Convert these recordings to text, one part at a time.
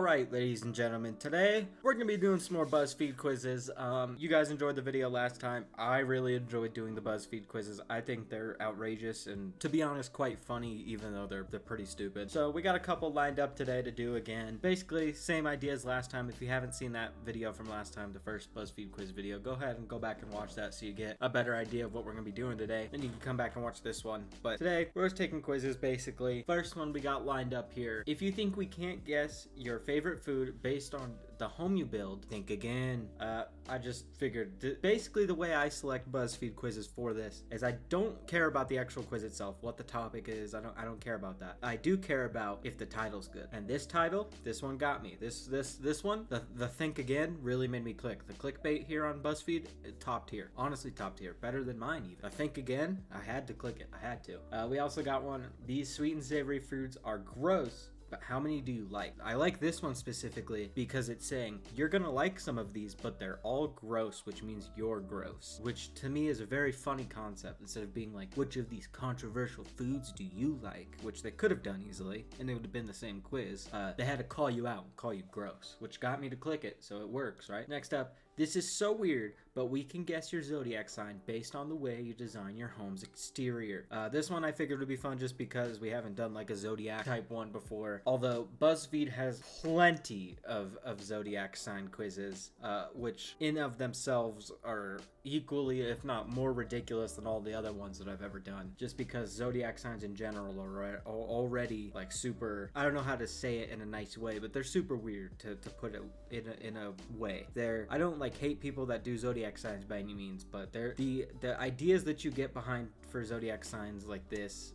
Alright, ladies and gentlemen, today we're going to be doing some more Buzzfeed quizzes. You guys enjoyed the video last time. I really enjoyed doing the Buzzfeed quizzes. I think they're outrageous and, to be honest, quite funny, even though they're pretty stupid. So we got a couple lined up today to do again. Basically, same idea as last time. If you haven't seen that video from last time, the first Buzzfeed quiz video, go ahead and go back and watch that so you get a better idea of what we're going to be doing today. Then you can come back and watch this one. But today, we're just taking quizzes, basically. First one we got lined up here. If you think we can't guess your favorite food based on the home you build, think again. I just figured basically the way I select BuzzFeed quizzes for this is I don't care about the actual quiz itself, what the topic is. I don't care about that. I do care about if the title's good. And this title, this one got me. This one, the think again really made me click. The clickbait here on BuzzFeed, top tier. Honestly, top tier. Better than mine even. The think again, I had to click it. I had to. We also got one. These sweet and savory foods are gross, but how many do you like? I like this one specifically because it's saying you're gonna like some of these, but they're all gross, which means you're gross, which to me is a very funny concept. Instead of being like, which of these controversial foods do you like, which they could have done easily and it would have been the same quiz, they had to call you out and call you gross, which got me to click it, so it works, right? Next up, this is so weird, but we can guess your zodiac sign based on the way you design your home's exterior. This one I figured would be fun just because we haven't done like a zodiac type one before. Although BuzzFeed has plenty of zodiac sign quizzes, which in of themselves are equally, if not more ridiculous than all the other ones that I've ever done. Just because zodiac signs in general are already like super, I don't know how to say it in a nice way, but they're super weird to put it in a way. I don't like hate people that do zodiac signs by any means, but the ideas that you get behind for zodiac signs like this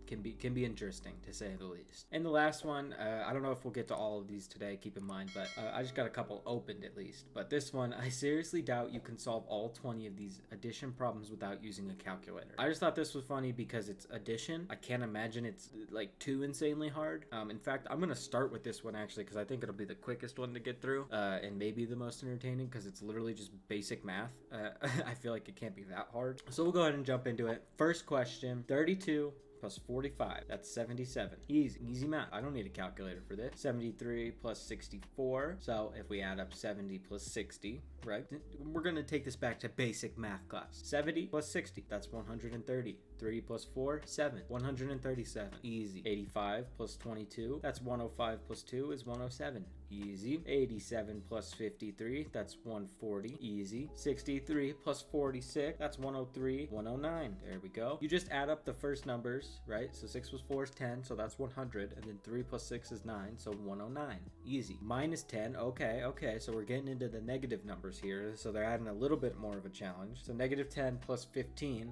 can be interesting, to say the least. And the last one, I don't know if we'll get to all of these today, keep in mind, but I just got a couple opened at least. But this one, I seriously doubt you can solve all 20 of these addition problems without using a calculator. I just thought this was funny because it's addition. I can't imagine it's like too insanely hard. In fact, I'm gonna start with this one actually because I think it'll be the quickest one to get through, and maybe the most entertaining because it's literally just basic math. I feel like it can't be that hard. So we'll go ahead and jump into it. First question, 32 plus 45, that's 77. Easy math. I don't need a calculator for this. 73 plus 64. So if we add up 70 plus 60, right? We're gonna take this back to basic math class. 70 plus 60, that's 130. 3 plus 4, 7. 137. Easy. 85 plus 22, that's 105 plus 2 is 107. Easy. 87 plus 53, that's 140. Easy. 63 plus 46, that's 103. 109. There we go. You just add up the first numbers, right? So 6 plus 4 is 10, so that's 100. And then 3 plus 6 is 9, so 109. Easy. Minus 10. Okay. So we're getting into the negative numbers here. So they're adding a little bit more of a challenge. So negative 10 plus 15,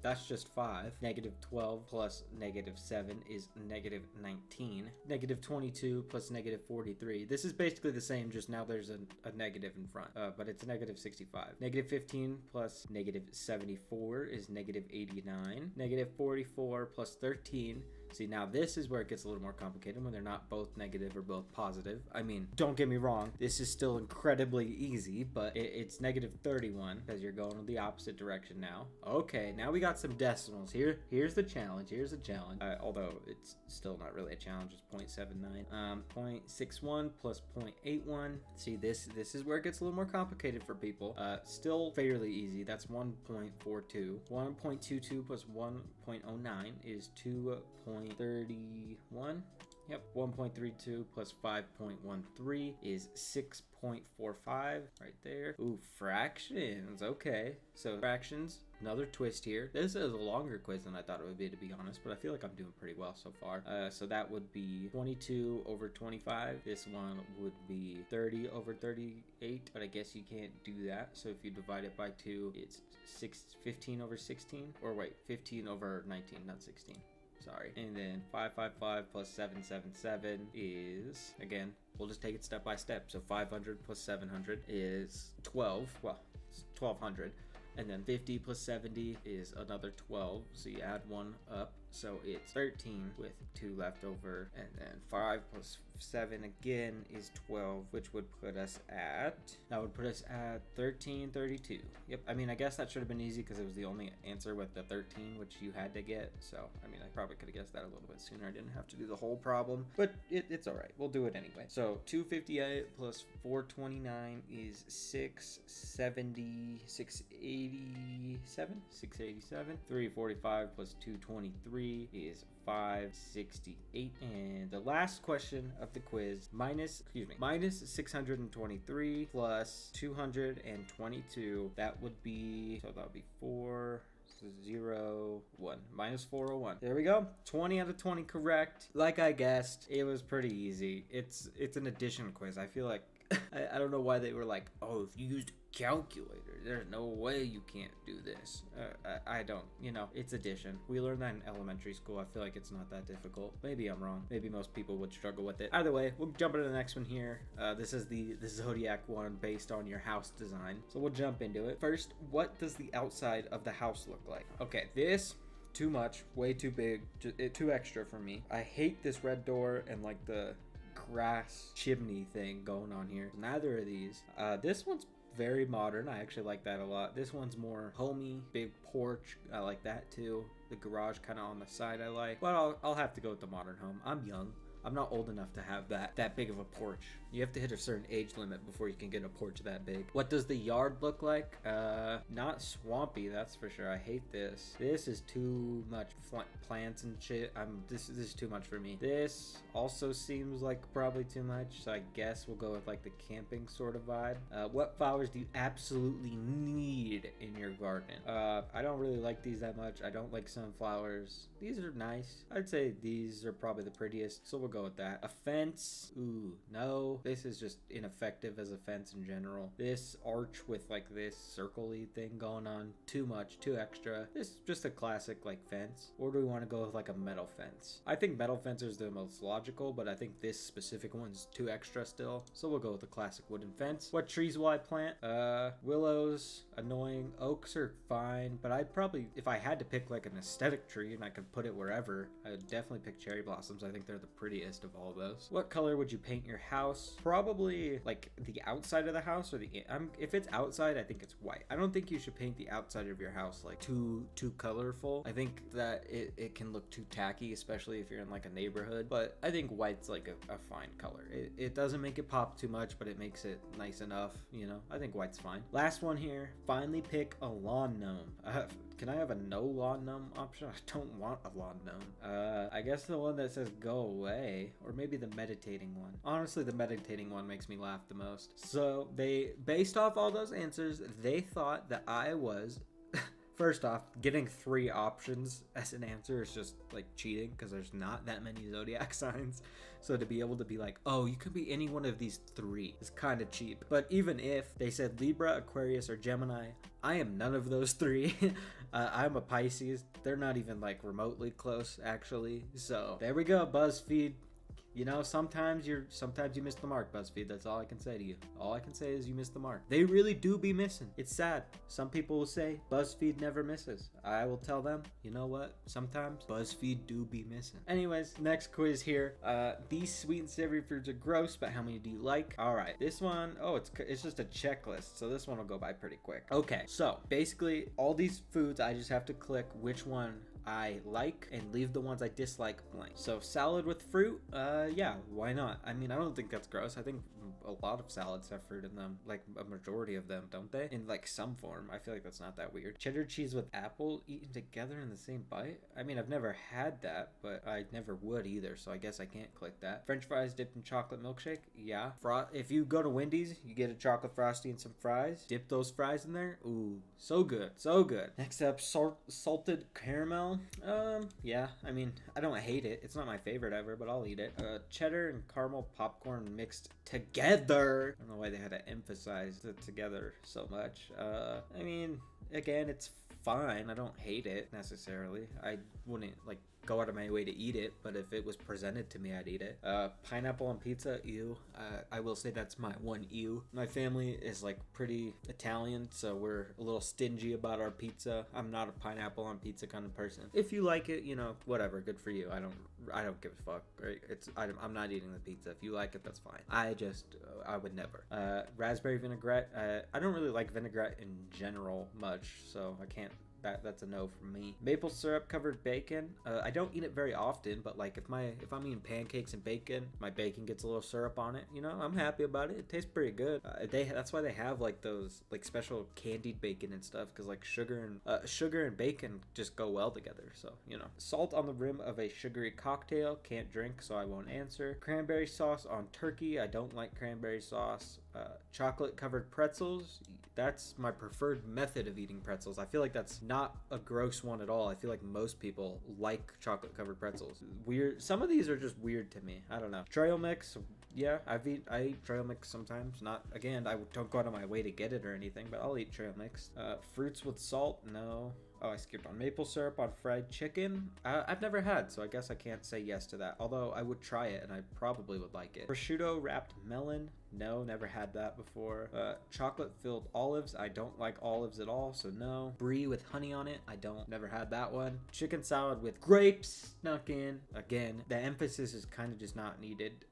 that's just 5. Negative 12 plus negative 7 is negative 19. Negative 22 plus negative 43. This is basically the same, just now there's a negative in front, but it's negative 65. Negative 15 plus negative 74 is negative 89. Negative 44 plus 13. See, now this is where it gets a little more complicated when they're not both negative or both positive. I mean, don't get me wrong, this is still incredibly easy, but it's negative 31 because you're going in the opposite direction now. Okay, now we got some decimals. Here's the challenge. Although it's still not really a challenge, it's 0.79. 0.61 plus 0.81. See, this is where it gets a little more complicated for people. Still fairly easy. That's 1.42. 1.22 plus 1.09 is 2.31. Yep, 1.32 plus 5.13 is 6.45 right there. Ooh, fractions. Okay, so fractions, another twist here. This is a longer quiz than I thought it would be, to be honest, but I feel like I'm doing pretty well so far. So that would be 22 over 25. This one would be 30 over 38, but I guess you can't do that. So if you divide it by 2, it's 15 over 16. Or wait, 15 over 19, not 16. Sorry. And then 555 plus 777 is, again, we'll just take it step by step. So 500 plus 700 is 12. Well, it's 1200. And then 50 plus 70 is another 12. So you add one up. So it's 13 with 2 left over, and then 5 plus 7 again is 12, which would put us at, 1332. Yep, I mean, I guess that should have been easy because it was the only answer with the 13, which you had to get. So, I mean, I probably could have guessed that a little bit sooner. I didn't have to do the whole problem, but it's all right. We'll do it anyway. So 258 plus 429 is 670, 687, 687. 345 plus 223 is 568. And the last question of the quiz, minus 623 plus 222, that would be 401 minus 401. There we go. 20 out of 20 correct. Like I guessed, it was pretty easy. It's an addition quiz. I feel like I don't know why they were like, oh, if you used a calculator, there's no way you can't do this. I don't, it's addition. We learned that in elementary school. I feel like it's not that difficult. Maybe I'm wrong. Maybe most people would struggle with it. Either way, we'll jump into the next one here. This is the Zodiac one based on your house design. So we'll jump into it. First, what does the outside of the house look like? Okay, this, too much, way too big, too extra for me. I hate this red door and like the grass chimney thing going on here. Neither of these. This one's very modern. I actually like that a lot. This one's more homey, big porch. I like that too. The garage kind of on the side I like. But I'll have to go with the modern home. I'm young. I'm not old enough to have that big of a porch. You have to hit a certain age limit before you can get a porch that big. What does the yard look like? Not swampy, that's for sure. I hate this. This is too much plants and shit. This is too much for me. This also seems like probably too much, so I guess we'll go with like the camping sort of vibe. What flowers do you absolutely need in your garden? I don't really like these that much. I don't like sunflowers. These are nice. I'd say these are probably the prettiest, so we'll go with that. A fence, ooh, no. This is just ineffective as a fence in general. This arch with like this circle-y thing going on, too much, too extra. This is just a classic like fence. Or do we want to go with like a metal fence? I think metal fence is the most logical, but I think this specific one's too extra still. So we'll go with the classic wooden fence. What trees will I plant? Willows, annoying. Oaks are fine, but I'd probably, if I had to pick like an aesthetic tree and I could put it wherever, I would definitely pick cherry blossoms. I think they're the prettiest of all those. What color would you paint your house? Probably like the outside of the house, or if it's outside, I think it's white. I don't think you should paint the outside of your house like too colorful. I think that it can look too tacky, especially if you're in like a neighborhood, but I think white's like a fine color. It doesn't make it pop too much, but it makes it nice enough, I think white's fine. Last one here, finally pick a lawn gnome. Can I have a no lawn gnome option? I don't want a lawn gnome. I guess the one that says go away, or maybe the meditating one. Honestly, the meditating one makes me laugh the most. So based off all those answers, they thought that I was first off, getting 3 options as an answer is just like cheating because there's not that many zodiac signs. So to be able to be like, oh, you could be any one of these 3 is kind of cheap. But even if they said Libra, Aquarius, or Gemini, I am none of those 3. I'm a Pisces. They're not even like remotely close, actually. So there we go, BuzzFeed. Sometimes you miss the mark, BuzzFeed. That's all I can say to you. All I can say is you missed the mark. They really do be missing. It's sad. Some people will say BuzzFeed never misses. I will tell them, you know what? Sometimes BuzzFeed do be missing. Anyways, next quiz here. These sweet and savory foods are gross, but how many do you like? All right, this one, it's just a checklist, so this one will go by pretty quick. Okay, so basically all these foods, I just have to click which one I like and leave the ones I dislike blank. So salad with fruit, yeah, why not? I mean, I don't think that's gross. I think a lot of salads have fruit in them, like a majority of them, don't they? In like some form. I feel like that's not that weird. Cheddar cheese with apple eaten together in the same bite? I mean, I've never had that, but I never would either, so I guess I can't click that. French fries dipped in chocolate milkshake? Yeah. If you go to Wendy's, you get a chocolate frosty and some fries. Dip those fries in there. Ooh, so good. So good. Next up, salted caramel. Yeah, I mean, I don't hate it. It's not my favorite ever, but I'll eat it. Cheddar and caramel popcorn mixed together. I don't know why they had to emphasize it together so much. I mean, again, it's fine. I don't hate it necessarily. I wouldn't like go out of my way to eat it, but if it was presented to me, I'd eat it. Pineapple on pizza, ew. I will say that's my one ew. My family is like pretty Italian, so we're a little stingy about our pizza. I'm not a pineapple on pizza kind of person. If you like it, you know, whatever, good for you. I don't give a fuck, right? I'm not eating the pizza. If you like it, that's fine. I would never. Raspberry vinaigrette. I don't really like vinaigrette in general much, so I can't. That's a no from me. Maple syrup covered bacon. I don't eat it very often, but like if I'm eating pancakes and bacon, my bacon gets a little syrup on it. You know, I'm happy about it. It tastes pretty good. That's why they have like those like special candied bacon and stuff, because like sugar and bacon just go well together. So you know, salt on the rim of a sugary cocktail. Can't drink, so I won't answer. Cranberry sauce on turkey. I don't like cranberry sauce. Chocolate covered pretzels. That's my preferred method of eating pretzels. I feel like that's not a gross one at all. I feel like most people like chocolate covered pretzels. Weird. Some of these are just weird to me. I don't know. Trail mix. Yeah, I eat trail mix sometimes. Not, again, I don't go out of my way to get it or anything, but I'll eat trail mix. Fruits with salt. No. Oh, I skipped on maple syrup on fried chicken. I've never had, so I guess I can't say yes to that. Although I would try it, and I probably would like it. Prosciutto wrapped melon. No, never had that before. Chocolate filled olives. I don't like olives at all, so no. Brie with honey on it. Never had that one. Chicken salad with grapes snuck in. Again, the emphasis is kind of just not needed.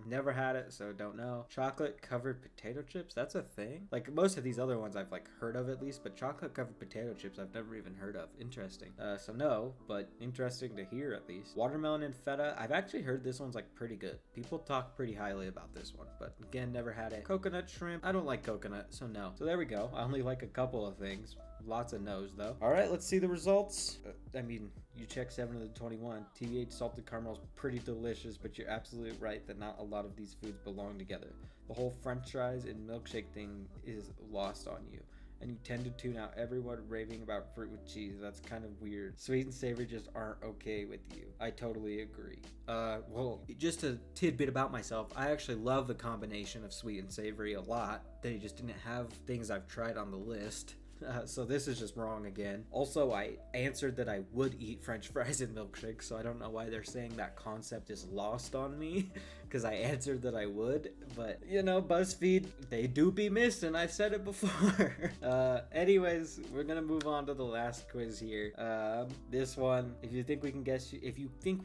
Never had it, so don't know. Chocolate covered potato chips. That's a thing. Like most of these other ones I've like heard of at least, but chocolate covered potato chips I've never even heard of. Interesting. So no, but interesting to hear at least. Watermelon and feta. I've actually heard this one's like pretty good. People talk pretty highly about this one, but again, never had it. Coconut shrimp. I don't like coconut, so no. So there we go. I only like a couple of things. Lots of no's though. All right, let's see the results. I mean, you check 7 of the 21. TBH salted caramel is pretty delicious, but you're absolutely right that not a lot of these foods belong together. The whole french fries and milkshake thing is lost on you, and you tend to tune out everyone raving about fruit with cheese. That's kind of weird. Sweet and savory just aren't okay with you. I totally agree. Well, just a tidbit about myself. I actually love the combination of sweet and savory a lot. They just didn't have things I've tried on the list. So this is just wrong again. Also, I answered that I would eat french fries and milkshakes, so I don't know why they're saying that concept is lost on me, because I answered that I would, but you know, Buzzfeed, they do be missing. I said it before. Anyways, we're gonna move on to the last quiz here. This one, if you think we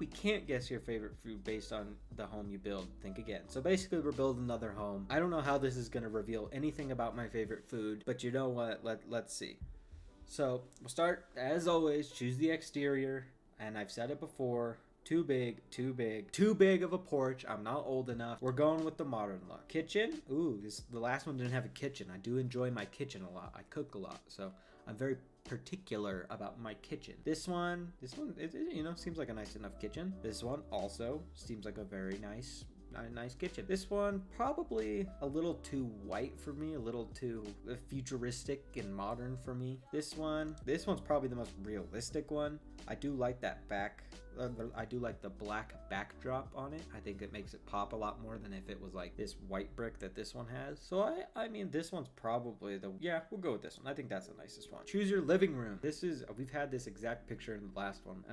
can't guess your favorite food based on the home you build, think again. So basically, we're building another home. I don't know how this is gonna reveal anything about my favorite food, but you know what? Let's see. So we'll start, as always, choose the exterior, and I've said it before, too big of a porch. I'm not old enough. We're going with the modern look. Kitchen, ooh, the last one didn't have a kitchen. I do enjoy my kitchen a lot. I cook a lot, so I'm very particular about my kitchen. This one, it you know, seems like a nice enough kitchen. This one also seems like a very nice kitchen. This one probably a little too white for me, a little too futuristic and modern for me. This one's probably the most realistic one. I do like that I do like the black backdrop on it. I think it makes it pop a lot more than if it was like this white brick that this one has. So I mean, this one's probably we'll go with this one. I think that's the nicest one. Choose your living room. We've had this exact picture in the last one.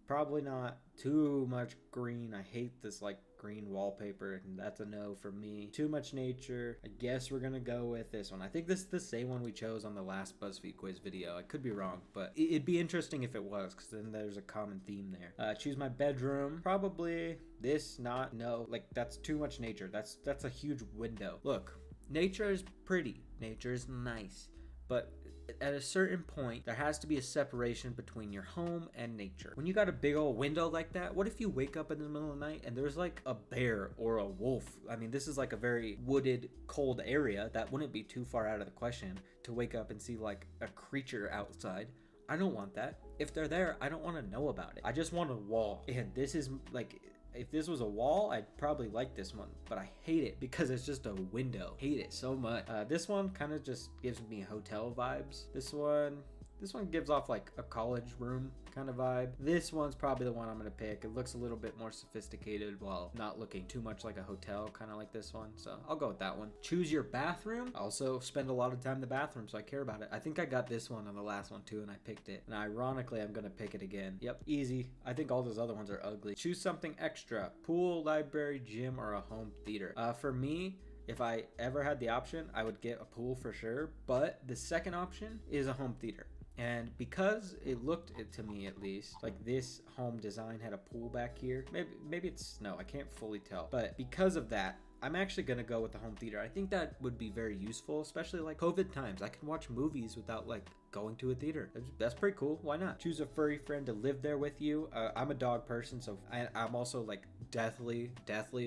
Probably not too much green. I hate this like green wallpaper, and that's a no for me. Too much nature. I guess we're gonna go with this one. I think this is the same one we chose on the last BuzzFeed quiz video. I could be wrong, but it'd be interesting if it was, because then there's a common theme there. Choose my bedroom. Probably this. No, like that's too much nature. That's a huge window. Look, nature is pretty. Nature is nice, but at a certain point, there has to be a separation between your home and nature. When you got a big old window like that, what if you wake up in the middle of the night and there's like a bear or a wolf? I mean, this is like a very wooded, cold area. That wouldn't be too far out of the question to wake up and see like a creature outside. I don't want that. If they're there, I don't want to know about it. I just want a wall. And this is like, if this was a wall, I'd probably like this one, but I hate it because it's just a window. Hate it so much. This one kind of just gives me hotel vibes. This one, This one gives off like a college room kind of vibe. This one's probably the one I'm gonna pick. It looks a little bit more sophisticated while not looking too much like a hotel, kind of like this one. So I'll go with that one. Choose your bathroom. I also spend a lot of time in the bathroom, so I care about it. I think I got this one on the last one too, and I picked it. And ironically, I'm gonna pick it again. Yep, easy. I think all those other ones are ugly. Choose something extra. Pool, library, gym, or a home theater. For me, if I ever had the option, I would get a pool for sure, but the second option is a home theater. And because it looked, to me at least, like this home design had a pool back here. Maybe it's, no, I can't fully tell. But because of that, I'm actually gonna go with the home theater. I think that would be very useful, especially like COVID times. I can watch movies without like going to a theater. That's pretty cool. Why not? Choose a furry friend to live there with you. I'm a dog person, so I'm also like deathly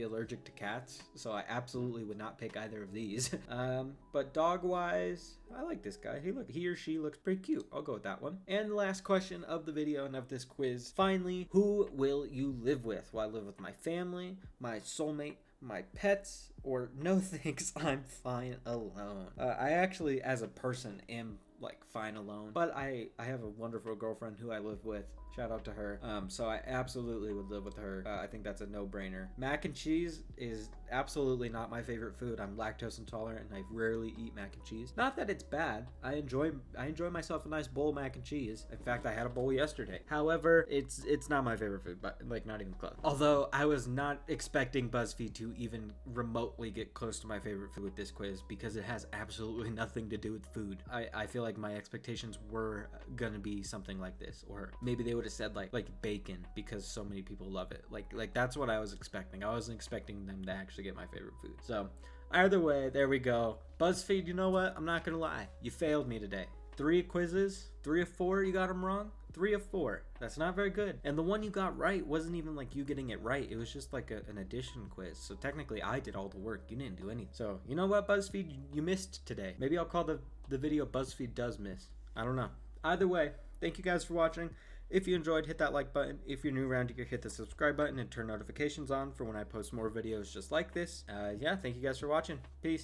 allergic to cats, so I absolutely would not pick either of these. But dog wise, I like this guy. He or she looks pretty cute. I'll go with that one. And the last question of the video and of this quiz, finally, who will you live with? Will I live with my family, my soulmate, my pets, or no thanks, I'm fine alone? I actually, as a person, am like fine alone, but I have a wonderful girlfriend who I live with. Shout out to her. So I absolutely would live with her. I think that's a no-brainer. Mac and cheese is absolutely not my favorite food. I'm lactose intolerant and I rarely eat mac and cheese. Not that it's bad. I enjoy myself a nice bowl of mac and cheese. In fact, I had a bowl yesterday. However, it's not my favorite food, but like not even close. Although I was not expecting Buzzfeed to even remotely get close to my favorite food with this quiz because it has absolutely nothing to do with food. I feel like my expectations were gonna be something like this, or maybe they would have said like bacon because so many people love it. Like that's what I was expecting. I wasn't expecting them to actually get my favorite food. So either way, there we go. Buzzfeed, you know what? I'm not gonna lie. You failed me today. 3 quizzes, 3 of 4 you got them wrong. 3 of 4. That's not very good. And the one you got right wasn't even like you getting it right. It was just like an addition quiz. So technically I did all the work. You didn't do anything. So you know what, Buzzfeed? You missed today. Maybe I'll call the video Buzzfeed Does Miss. I don't know. Either way, thank you guys for watching. If you enjoyed, hit that like button. If you're new around here, hit the subscribe button and turn notifications on for when I post more videos just like this. Yeah, thank you guys for watching. Peace.